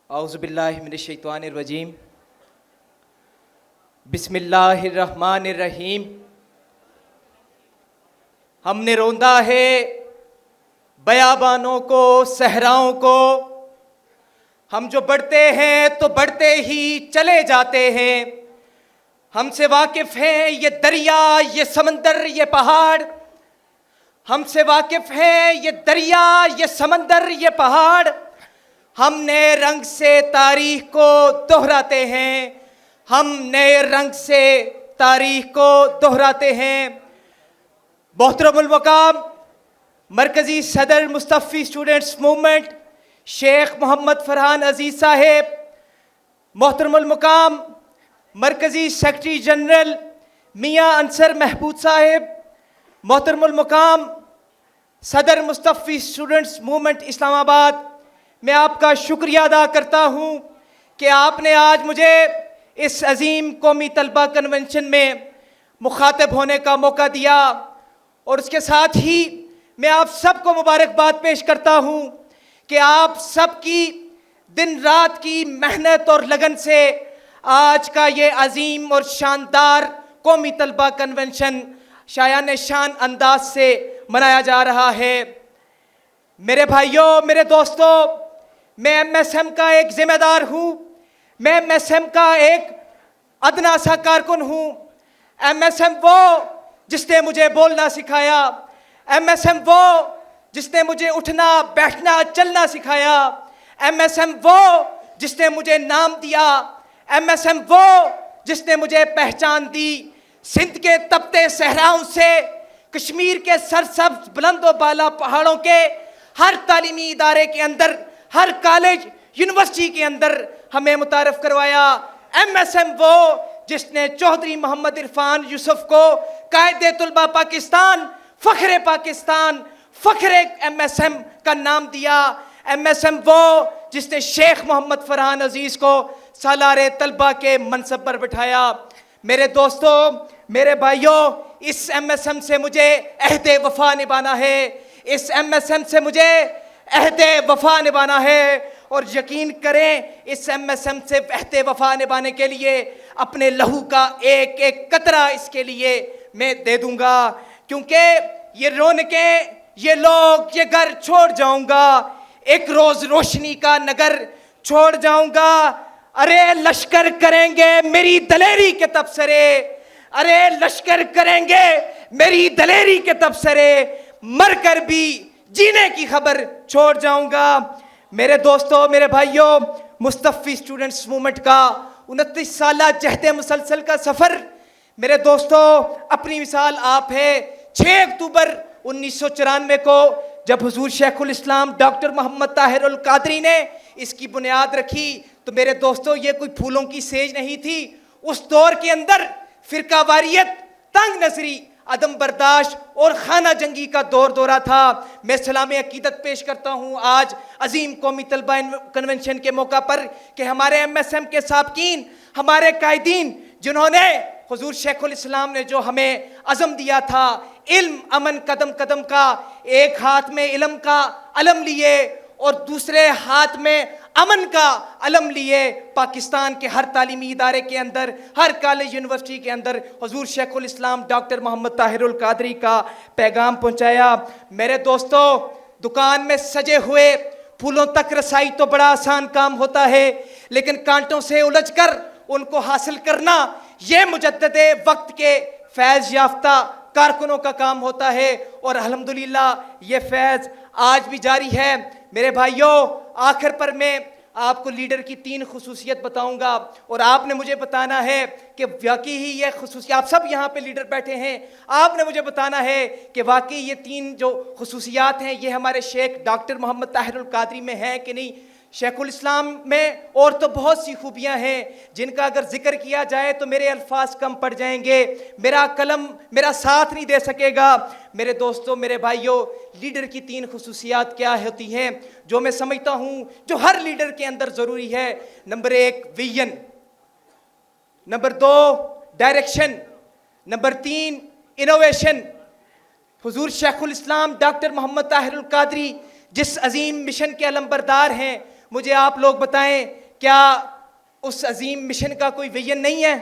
اعوذ باللہ من الشیطان الرجیم بسم اللہ الرحمن الرحیم۔ ہم نے روندا ہے بیابانوں کو، صحراؤں کو، ہم جو بڑھتے ہیں تو بڑھتے ہی چلے جاتے ہیں۔ ہم سے واقف ہیں یہ دریا، یہ سمندر، یہ پہاڑ، ہم سے واقف ہیں یہ دریا، یہ سمندر، یہ پہاڑ۔ ہم نئے رنگ سے تاریخ کو دہراتے ہیں، ہم نئے رنگ سے تاریخ کو دہراتے ہیں۔ محترم المقام مرکزی صدر مصطفی اسٹوڈنٹس موومنٹ شیخ محمد فرحان عزیز صاحب، محترم المقام مرکزی سیکرٹری جنرل میاں انصر محمود صاحب، محترم المقام صدر مصطفی اسٹوڈنٹس موومنٹ اسلام آباد، میں آپ کا شکریہ ادا کرتا ہوں کہ آپ نے آج مجھے اس عظیم قومی طلبہ کنونشن میں مخاطب ہونے کا موقع دیا، اور اس کے ساتھ ہی میں آپ سب کو مبارکباد پیش کرتا ہوں کہ آپ سب کی دن رات کی محنت اور لگن سے آج کا یہ عظیم اور شاندار قومی طلبہ کنونشن شایان شان انداز سے منایا جا رہا ہے۔ میرے بھائیوں، میرے دوستوں، میں ایم ایس ایم کا ایک ذمہ دار ہوں، میں ایم ایس ایم کا ایک ادنا سا کارکن ہوں۔ ایم ایس ایم وہ جس نے مجھے بولنا سکھایا، ایم ایس ایم وہ جس نے مجھے اٹھنا بیٹھنا چلنا سکھایا، ایم ایس ایم وہ جس نے مجھے نام دیا، ایم ایس ایم وہ جس نے مجھے پہچان دی۔ سندھ کے تپتے صحراؤں سے کشمیر کے سرسبز بلند و بالا پہاڑوں کے ہر تعلیمی ادارے کے اندر، ہر کالج یونیورسٹی کے اندر ہمیں متعارف کروایا۔ ایم ایس ایم وہ جس نے چودھری محمد عرفان یوسف کو قائد طلبہ پاکستان، فخر پاکستان، فخر ایم ایس ایم کا نام دیا۔ ایم ایس ایم وہ جس نے شیخ محمد فرحان عزیز کو سالار طلبہ کے منصب پر بٹھایا۔ میرے دوستوں، میرے بھائیوں، اس ایم ایس ایم سے مجھے عہد وفا نبھانا ہے، اس ایم ایس ایم سے مجھے عہد وفا نبھانا ہے، اور یقین کریں اس ایم ایس ایم سے عہد وفا نبھانے کے لیے اپنے لہو کا ایک ایک قطرہ اس کے لیے میں دے دوں گا، کیونکہ یہ رونقیں، یہ لوگ، یہ گھر چھوڑ جاؤں گا، ایک روز روشنی کا نگر چھوڑ جاؤں گا۔ ارے لشکر کریں گے میری دلیری کے تبصرے، ارے لشکر کریں گے میری دلیری کے تبصرے، مر کر بھی جینے کی خبر چھوڑ جاؤں گا۔ میرے دوستوں، میرے بھائیوں، مصطفی اسٹوڈنٹس موومنٹ کا 29 سالہ جہد مسلسل کا سفر، میرے دوستوں، اپنی مثال آپ ہے۔ 6 اکتوبر 1994 کو جب حضور شیخ الاسلام ڈاکٹر محمد طاہر القادری نے اس کی بنیاد رکھی تو میرے دوستوں یہ کوئی پھولوں کی سیج نہیں تھی۔ اس دور کے اندر فرقہ واریت، تنگ نظری، عدم برداشت اور خانہ جنگی کا دورہ تھا۔ میں سلام عقیدت پیش کرتا ہوں آج عظیم قومی طلبہ کنونشن کے موقع پر کہ ہمارے ایم ایس ایم کے سابقین، ہمارے قائدین، جنہوں نے حضور شیخ الاسلام نے جو ہمیں عزم دیا تھا علم امن قدم قدم کا، ایک ہاتھ میں علم کا علم لیے اور دوسرے ہاتھ میں امن کا علم لیے، پاکستان کے ہر تعلیمی ادارے کے اندر، ہر کالج یونیورسٹی کے اندر حضور شیخ الاسلام ڈاکٹر محمد طاہر القادری کا پیغام پہنچایا۔ میرے دوستو، دکان میں سجے ہوئے پھولوں تک رسائی تو بڑا آسان کام ہوتا ہے، لیکن کانٹوں سے الجھ کر ان کو حاصل کرنا یہ مجدد وقت کے فیض یافتہ کارکنوں کا کام ہوتا ہے، اور الحمدللہ یہ فیض آج بھی جاری ہے۔ میرے بھائیوں، آخر پر میں آپ کو لیڈر کی 3 خصوصیت بتاؤں گا، اور آپ نے مجھے بتانا ہے کہ واقعی ہی یہ خصوصیت، آپ سب یہاں پہ لیڈر بیٹھے ہیں، آپ نے مجھے بتانا ہے کہ واقعی یہ 3 جو خصوصیات ہیں یہ ہمارے شیخ ڈاکٹر محمد طاہر القادری میں ہیں کہ نہیں۔ شیخ الاسلام میں اور تو بہت سی خوبیاں ہیں جن کا اگر ذکر کیا جائے تو میرے الفاظ کم پڑ جائیں گے، میرا قلم میرا ساتھ نہیں دے سکے گا۔ میرے دوستوں، میرے بھائیوں، لیڈر کی 3 خصوصیات کیا ہوتی ہیں جو میں سمجھتا ہوں جو ہر لیڈر کے اندر ضروری ہے؟ Number 1 vision, number 2 direction, number 3 innovation. حضور شیخ الاسلام ڈاکٹر محمد طاہر القادری جس عظیم مشن کے علمبردار ہیں، مجھے آپ لوگ بتائیں کیا اس عظیم مشن کا کوئی ویژن نہیں ہے؟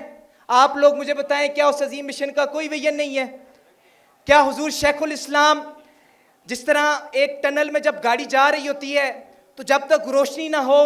آپ لوگ مجھے بتائیں کیا اس عظیم مشن کا کوئی ویژن نہیں ہے؟ کیا حضور شیخ الاسلام جس طرح ایک ٹنل میں جب گاڑی جا رہی ہوتی ہے تو جب تک روشنی نہ ہو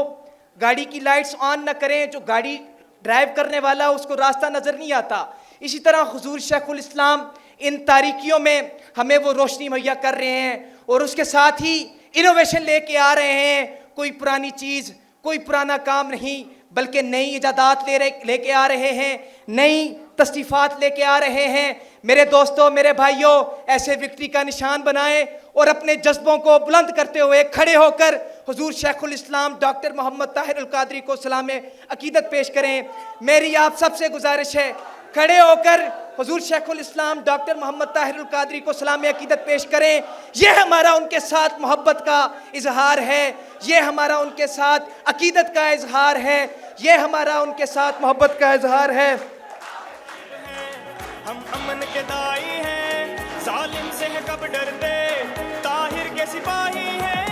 گاڑی کی لائٹس آن نہ کریں، جو گاڑی ڈرائیو کرنے والا اس کو راستہ نظر نہیں آتا، اسی طرح حضور شیخ الاسلام ان تاریکیوں میں ہمیں وہ روشنی مہیا کر رہے ہیں اور اس کے ساتھ ہی انوویشن لے کے آ رہے ہیں۔ کوئی پرانی چیز، کوئی پرانا کام نہیں، بلکہ نئی ایجادات لے کے آ رہے ہیں، نئی تصنیفات لے کے آ رہے ہیں۔ میرے دوستوں، میرے بھائیوں، ایسے وکٹری کا نشان بنائیں اور اپنے جذبوں کو بلند کرتے ہوئے کھڑے ہو کر حضور شیخ الاسلام ڈاکٹر محمد طاہر القادری کو سلام عقیدت پیش کریں۔ میری آپ سب سے گزارش ہے، کھڑے ہو کر حضور شیخ الاسلام ڈاکٹر محمد طاہر القادری کو سلام عقیدت پیش کریں۔ یہ ہمارا ان کے ساتھ محبت کا اظہار ہے، یہ ہمارا ان کے ساتھ عقیدت کا اظہار ہے، یہ ہمارا ان کے ساتھ محبت کا اظہار ہے۔ ہم امن کے دائی ہیں، ظالم سے ہے کب ڈرتے، طاہر کے سپاہی ہیں،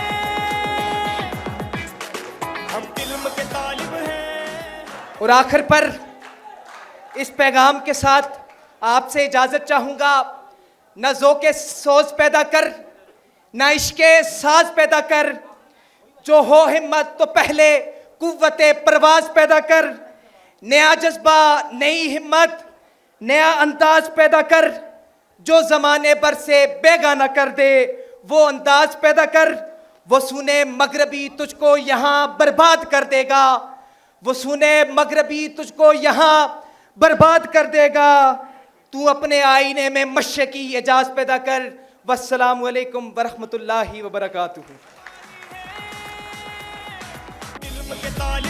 ہم علم کے طالب ہیں۔ اور آخر پر اس پیغام کے ساتھ آپ سے اجازت چاہوں گا، نہ ذوق سوز پیدا کر، نہ عشق ساز پیدا کر، جو ہو ہمت تو پہلے قوت پرواز پیدا کر، نیا جذبہ، نئی ہمت، نیا انداز پیدا کر، جو زمانے بھر سے بیگانہ کر دے وہ انداز پیدا کر، وہ سونے مغربی تجھ کو یہاں برباد کر دے گا، وہ سونے مغربی تجھ کو یہاں برباد کر دے گا، تو اپنے آئینے میں مشرقی اعجاز پیدا کر۔ والسلام علیکم ورحمۃ اللہ وبرکاتہ۔ علم کے طالب